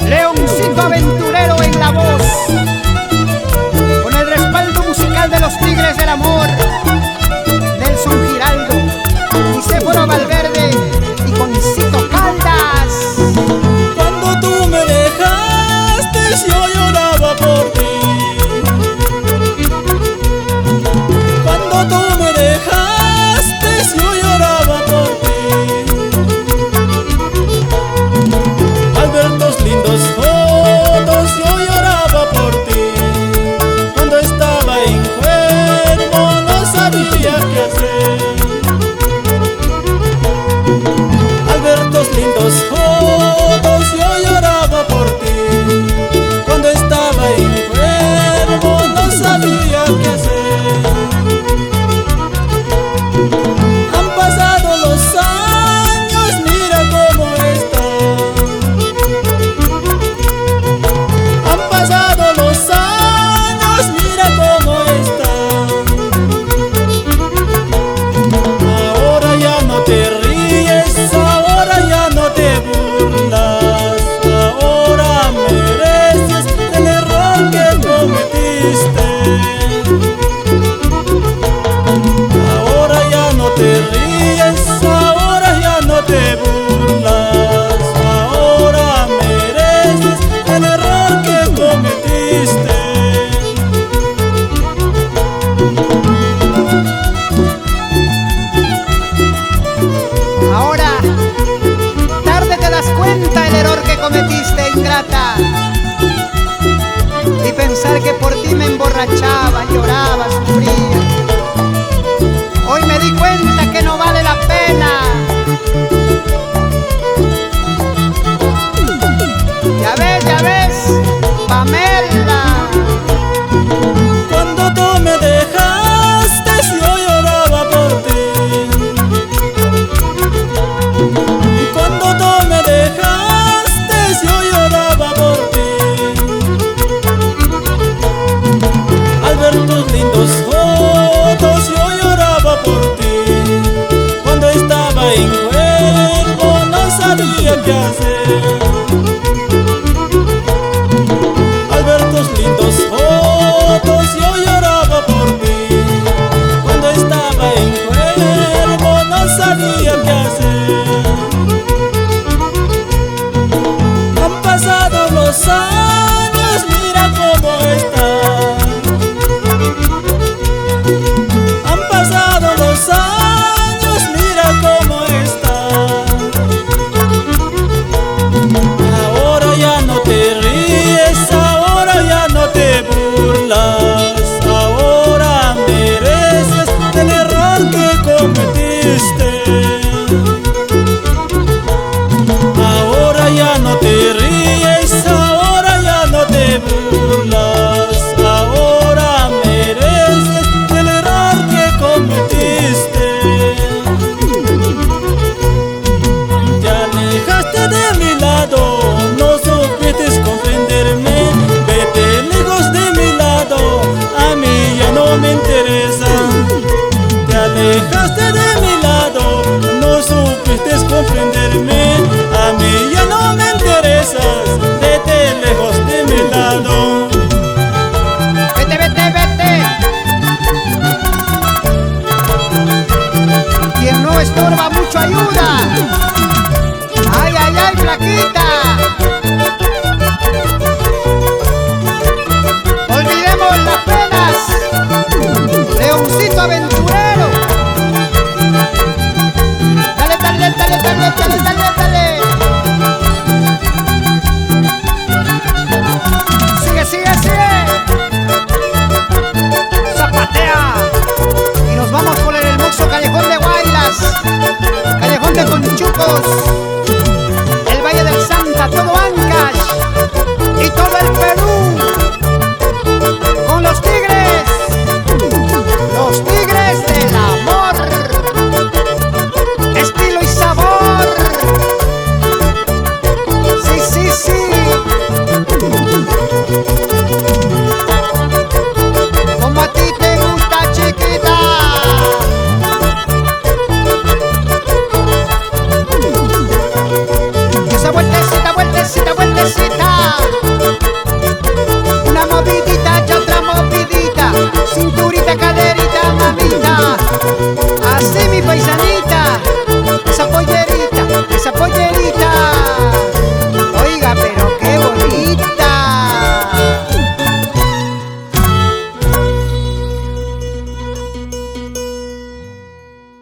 Leoncito aventurero en la voz, con el respaldo musical de los Tigres del Amor, Nelson Giraldo, Nicéforo Valverde y Concito Caldas. Cuando tú me dejaste, yo lloraba por ti. Cuando tú me dejaste, yo lloraba por ti. Al ver tus lindos fotos, yo lloraba por ti. Cuando estaba enfermo, no sabía qué hacer. Al ver tus lindos fotos, yo lloraba por ti. Cuando estaba enfermo, no sabía qué hacer. Han pasado los años, mira cómo está. Han pasado los años, mira cómo está. Ahora ya no te ríes, ahora ya no te burlas. Ahora mereces el error que cometiste. Ahora ya no te ríes, ahora ya no te burlas. Ahora mereces el error que cometiste. Ahora, tarde te das cuenta el error que cometiste, ingrata. Y pensar que por ti me emborrachaba, lloraba, sufría. Hoy me di cuenta que no vale la pena. Ya ves, Pamela. Cuando tú me dejaste, yo lloraba por ti. Cuando tú me dejaste, yo lloraba por ti. Al ver tus lindos fotos, yo lloraba por ti. Cuando estaba enfermo, no sabía qué hacer. Al ver tus lindos fotos, yo lloraba por ti. Cuando estaba enfermo, no sabía qué hacer. Han pasado los años, mira cómo está. Han pasado los años, mira cómo está. Ahora ya no te ríes, ahora ya no te burlas. Ahora mereces el error que cometiste. Ahora ya no te ríes, ahora ya no te burlas. Ahora mereces el error que cometiste. Te alejaste de mi lado, no supiste comprenderme. Vete lejos de mi lado, a mí ya no me interesa. Te alejaste de mi lado, no supiste comprenderme. A mí ya no me interesas, vete lejos de mi lado. Vete. Quien no estorba mucho ayuda. Ay, flaquita. Olvidemos las penas. Leoncito aventurero. Dale. Sigue. Zapatea. Y nos vamos por el hermoso callejón de Guaylas, callejón de Conchucos, el Valle del Santa, todo Ancash y todo el Perú. Con los Tigres del Amor, estilo y sabor. Sí. Como a ti te gusta, chiquita. grandecita. Una movidita y otra movidita, cinturita, caderita, mamita.